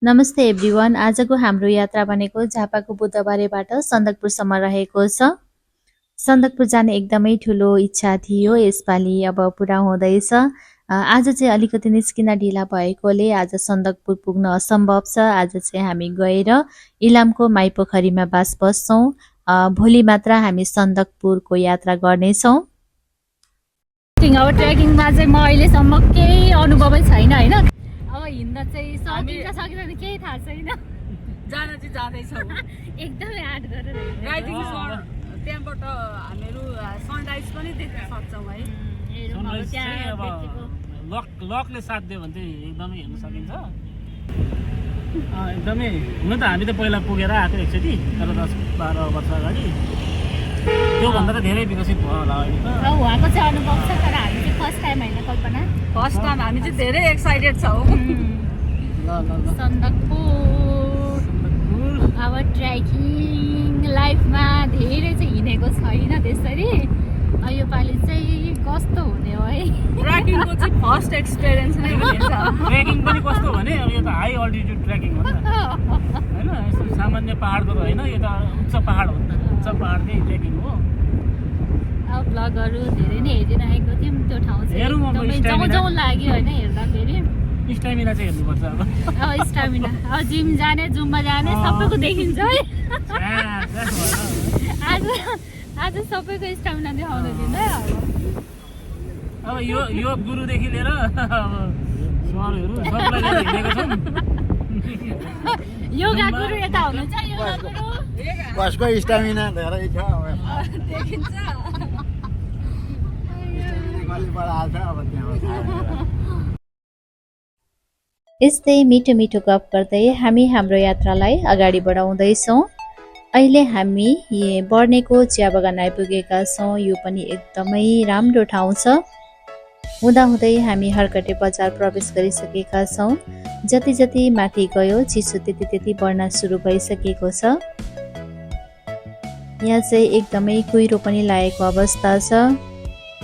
नमस्ते एभ्रिवान। आजको हाम्रो यात्रा भनेको झापाको बुधबारेबाट सन्दकपुरसम्म रहेको छ। सन्दकपुर जाने एकदमै ठुलो इच्छा थियो, यसपालि अब पुरा हुँदैछ। आज चाहिँ अलिकति निस्किन ढिला भएकोले आज सन्दकपुर पुग्न असम्भव छ। आज चाहिँ हामी गएर इलामको माइपोखरीमा बास बस्छौँ। भोलि मात्र हामी सन्दकपुरको यात्रा गर्नेछौँ। अब ट्रेकिङमा चाहिँ म अहिलेसम्म केही अनुभवै छैन होइन। अब हिँड्न चाहिँ सकिँदैन केही थाहा छैन। जान चाहिँ जाँदैछौँ एकदमै आँट गरेर त्यहाँबाट हामीहरू सनराइज पनि देख्न सक्छौँ है। लकले साथ दियो भने चाहिँ एकदमै हेर्न सकिन्छ। एकदमै हुन त हामी त पहिला पुगेर आएको एकचोटि, तर 10-12 वर्ष अगाडि। त्योभन्दा त धेरै विकसित भयो होला अहिले त। उहाँको चाहिँ अनुभव छ, तर हामी चाहिँ फर्स्ट टाइम होइन कल्पना। फर्स्ट टाइम हामी चाहिँ धेरै एक्साइटेड छौँ। सन्दकपुर अब ट्रेकिङ लाइफमा धेरै चाहिँ हिँडेको छैन त्यसरी। योपालि चाहिँ कस्तो हुने हो है। ट्रेकिङको चाहिँ फर्स्ट एक्सपिरियन्स नै हुनेछ। ट्रेकिङ पनि कस्तो भने अब यो त हाई अल्टिट्युड ट्रेकिङ हो नि त होइन, यस्तो सामान्य पाहाडको त होइन, यो त उच्च पाहाड हो नि त। उच्च पाहाडकै ट्रेकिङ हो। अब भ्लगहरू धेरै नै हेरिरहेको थियौँ, त्यो ठाउँ चाहिँ एकदमै जाउँ लाग्यो होइन हेर्दाखेरि। स्टामिना चाहिँ हेर्नुपर्छ अब। स्टामिना अब जिम जाने, जुममा जाने सबैको देखिन्छ है। आज सबैको स्टामिना देखाउनु दिँदै अब यो गुरुदेखि लिएर सरहरू सबलाई लिएर हिँडेको छौँ। योगा गुरु यता हुनुहुन्छ, योगा गुरु कसको स्टामिना धेरै छ देखिन्छ। यस्तै मिठो मिठो गफ गर्दै हामी हाम्रो यात्रालाई अगाडि बढाउँदैछौँ। अहिले हामी बर्नेको चिया बगान आइपुगेका छौँ। यो पनि एकदमै राम्रो ठाउँ छ। हुँदाहुँदै हामी हर्कटे बजार प्रवेश गरिसकेका छौँ। जति जति माथि गयो चिसो त्यति बढ्न सुरु भइसकेको छ। यहाँ चाहिँ एकदमै कुहिरो पनि लागेको अवस्था छ।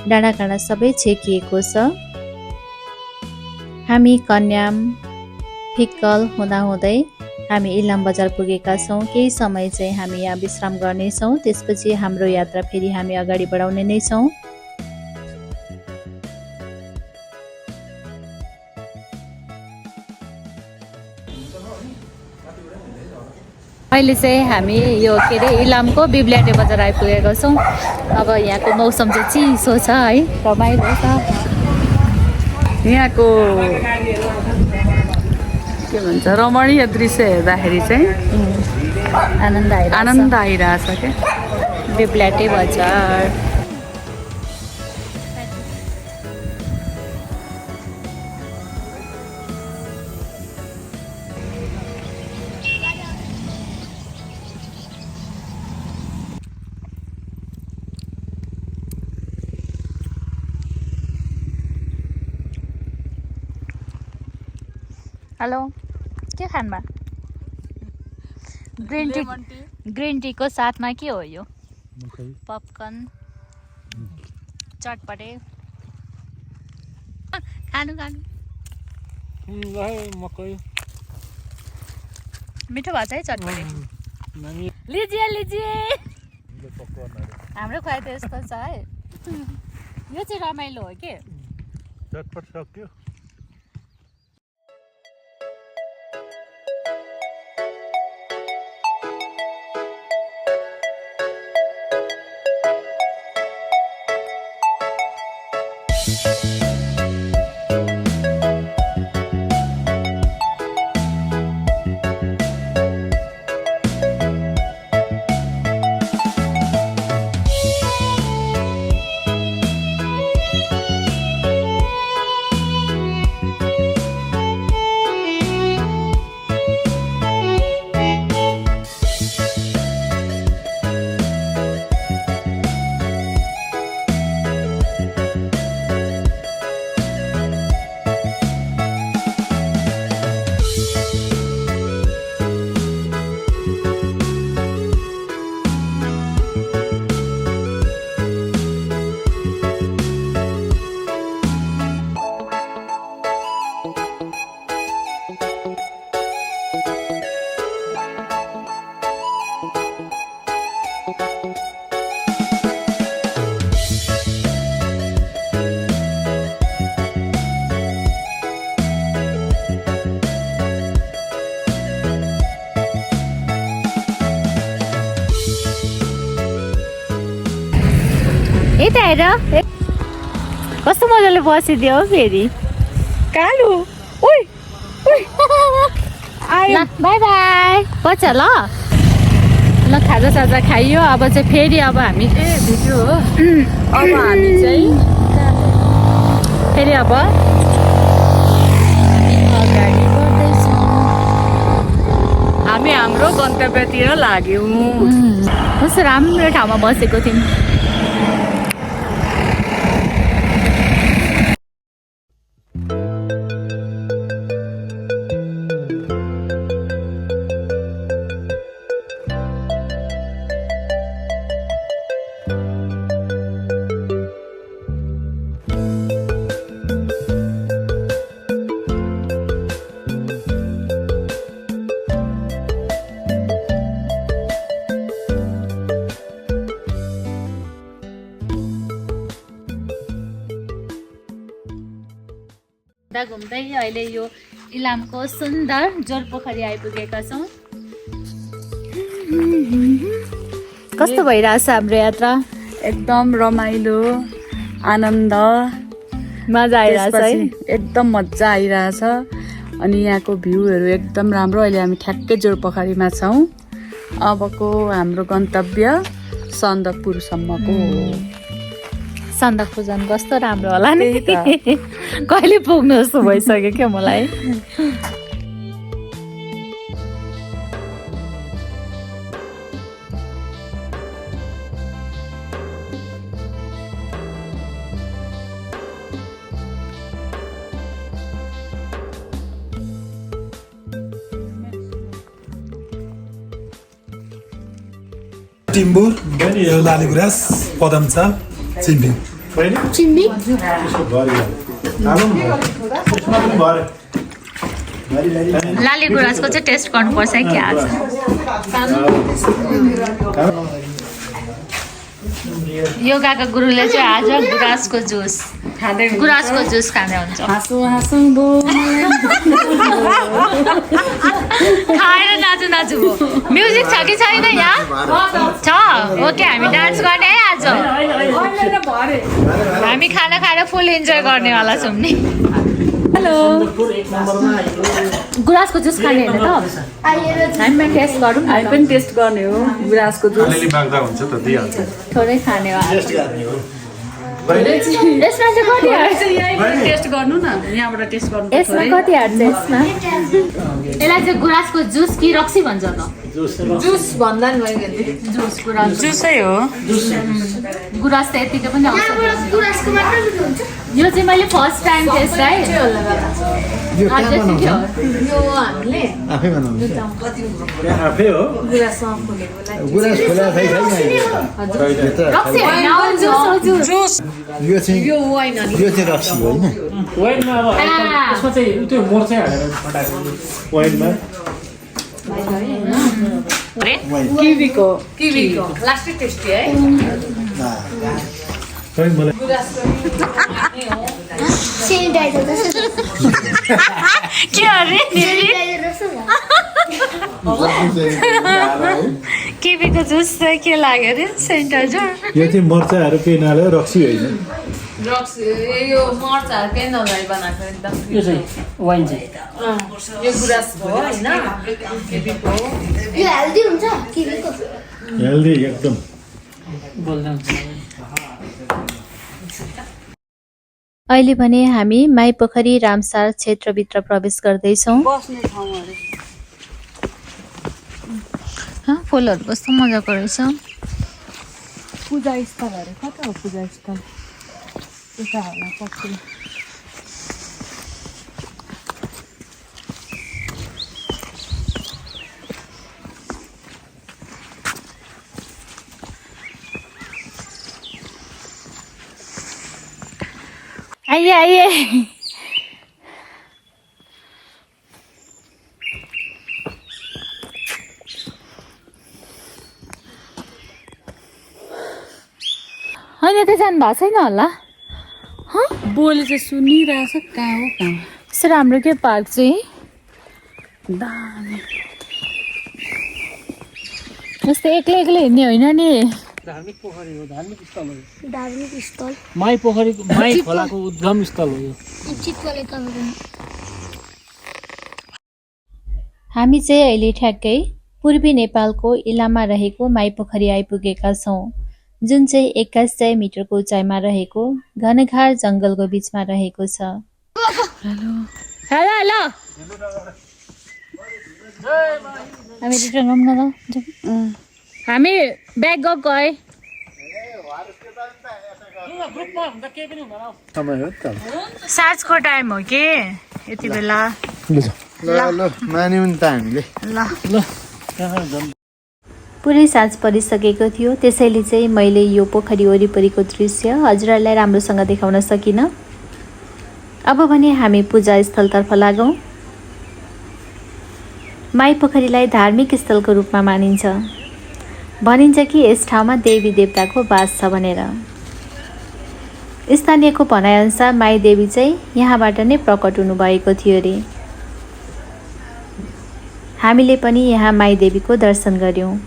डाँडाकाँडा सबै छेकिएको छ। हामी कन्याम फिक्कल हुँदाहुँदै हामी इलाम बजार पुगेका छौँ। केही समय चाहिँ हामी यहाँ विश्राम गर्नेछौँ, त्यसपछि हाम्रो यात्रा फेरि हामी अगाडि बढाउने नै छौँ। अहिले चाहिँ हामी यो के अरे इलामको बिब्ल्याटे बजार आइपुगेको छौँ। अब यहाँको मौसम चाहिँ चिसो छ है, रमाइलो छ। यहाँको के भन्छ रमणीय दृश्य हेर्दाखेरि चाहिँ आनन्द आइरहेछ क्या। बिब्ल्याटे बजार हेलो, के खानमा? ग्रिन टी को साथमा के हो यो? पपकर्न, चटपटे खानु मिठो भएको छ है चटपटे। लिजिए हाम्रो खुवाइ त यस्तो छ है। यो चाहिँ रमाइलो हो के। चटपट सक्यो। यता हेर कस्तो मजाले बसिदियो हो फेरि कालु ओइ ओइ ल बाई बाई पछि ल ल खाजा साजा खाइयो अब चाहिँ फेरि अब हामी भिडियो हो अब हामी चाहिँ फेरि अब अगाडि बढ्दैछौँ हामी हाम्रो गन्तव्यतिर लाग्यौँ कस्तो राम्रो ठाउँमा बसेको थियौँ घुम्दै अहिले यो इलामको सुन्दर जोरपोखरी आइपुगेका छौँ कस्तो भइरहेछ हाम्रो यात्रा एकदम रमाइलो आनन्द मजा आइरहेछ है एकदम मजा आइरहेछ अनि यहाँको भ्यूहरू एकदम राम्रो अहिले हामी ठ्याक्कै जोरपोखरीमा छौँ अबको हाम्रो गन्तव्य सन्दकपुरसम्मको सन्दकपू झन् कस्तो राम्रो होला नि कहिले पुग्नु जस्तो भइसक्यो क्या मलाई टिम्बुर यो लालीगुराँस पदमचा चिम्बी लाली गुराँसको चाहिँ टेस्ट गर्नुपर्छ है क्या आज योगाका गुरुले चाहिँ आज गुराँसको जुस खाँदै हुन्छ खाएर नाचु भो म्युजिक छ कि छैन यहाँ छ ओके हामी डान्स गर्ने है आज हामी खाना खाएर फुल इन्जोय गर्नेवाला छौँ नि हेलो गुराँसको जुस खाने होइन त हामी टेस्ट गरौँ हामी पनि टेस्ट गर्ने हो गुराँसको जुस थोरै खाने यसमा चाहिँ कति हाल्छ टेस्ट गर्नु न यहाँबाट टेस्ट गर्नु यसमा कति हाल्छ यसमा यसलाई चाहिँ गुराँसको जुस कि रक्सी भन्छ त जुस भन्दा नि जुस गुराँस जुसै हो गुराँस त यतिकै पनि आउँछ यो चाहिँ मैले फर्स्ट टाइम टेस्ट है आफै बनाउनु आफै हो गुराँस खोला छैन रक्सी होइन जुस यो चाहिँ रक्सी होइन वाइनमा अब त्यसमा चाहिँ त्यो मोर्चा हालेर फटाएको वाइनमा किवीको लास्टै टेस्टी है के अरे किवीको जुस चाहिँ के लाग्यो अरे सेन्टाइजर यो चाहिँ मर्चाहरू केही नहाल्यो रक्सी होइन यो मर्चाहरू केही नलाइ बनाएको एकदम यो चाहिँ वाइन चाहिँ यो गुराँसको हो होइन किवीको हेल्दी एकदम बोल्दा अहिले भने हामी माइपोखरी रामसार क्षेत्रभित्र प्रवेश गर्दैछौँ बस्ने ठाउँ अरे फुलहरू कस्तो मजाको रहेछ पूजा स्थल अरे कता हो पूजा स्थल यता होला पछि आइए होइन त जानु भएको छैन होला बोले चाहिँ सुनिरहेछ कहाँ हो कहाँ यस्तो राम्रो के पार्क चाहिँ दामी जस्तै एक्लै एक्लै हिँड्ने होइन नि धार्मिक पोखरी हो धार्मिक स्थल हो धार्मिक स्थल माई पोखरीको माई खोलाको उद्गम स्थल हो यो चितवले तपाईँको हामी चाहिँ अहिले ठ्याक्कै पूर्वी नेपालको इलाममा रहेको माईपोखरी आइपुगेका छौँ जुन चाहिँ 2100 मिटरको उचाइमा रहेको घनघार जङ्गलको बिचमा रहेको छ हेलो हेलो हामी रिटर्न गरौँ न त जाऊँ। हामी ब्याग गएको है ग्रुपमा हुँदा केही पनि हुँदैन समय हो नि त साँझको टाइम हो कि यति बेला ल मान्यौँ नि त हामीले ल पुरै साँझ परिसकेको थियो त्यसैले चाहिँ मैले यो पोखरी वरिपरिको दृश्य हजुरहरूलाई राम्रोसँग देखाउन सकिनँ अब भने हामी पूजा स्थलतर्फ लागौँ माई पोखरीलाई धार्मिक स्थलको रूपमा मानिन्छ भनिन्छ कि यस ठाउँमा देवी देवताको बास छ भनेर स्थानीयको भनाइअनुसार माई देवी चाहिँ यहाँबाट नै प्रकट हुनुभएको थियो अरे हामीले पनि यहाँ माई देवीको दर्शन गऱ्यौँ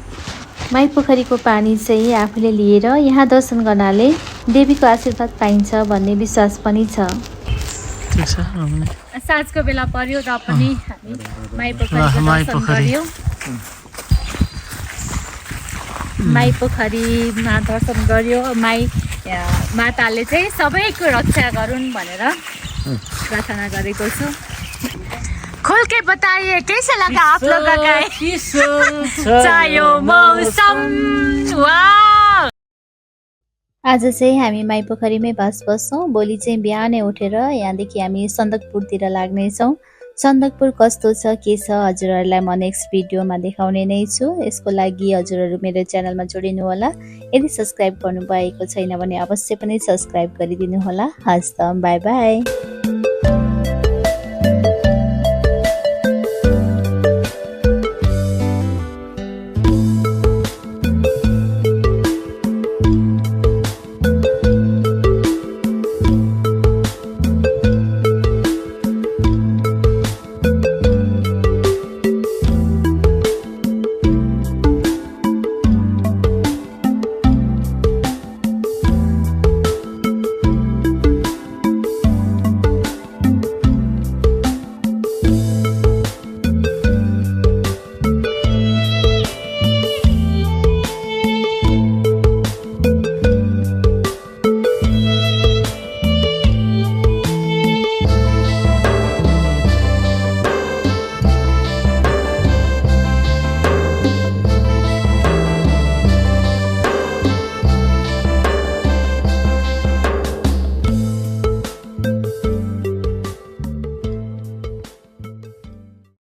माई पोखरीको पानी चाहिँ आफूले लिएर यहाँ दर्शन गर्नाले देवीको आशीर्वाद पाइन्छ भन्ने विश्वास पनि छ साँझको बेला पर्यो र पनि हामी माई पोखरीको दर्शन गऱ्यौँ माई पोखरीमा दर्शन गऱ्यो माई माताले चाहिँ सबैको रक्षा गरून् भनेर प्रार्थना गरेको छु खोल के बताइए कैसा लगा आप लोग का चायो मौसम वाह आज चाहिँ हामी माई पोखरीमै बस बस्छौँ भोलि चाहिँ बिहानै उठेर यहाँदेखि हामी सन्दकपुरतिर लाग्नेछौँ सन्दकपुर कस्तो छ के छ हजुरहरूलाई म नेक्स्ट भिडियोमा देखाउने नै छु यसको लागि हजुरहरू मेरो च्यानलमा जोडिनु होला यदि सब्स्क्राइब गर्नुभएको छैन भने अवश्य पनि सब्स्क्राइब गरिदिनु होला हस् त बाई बाई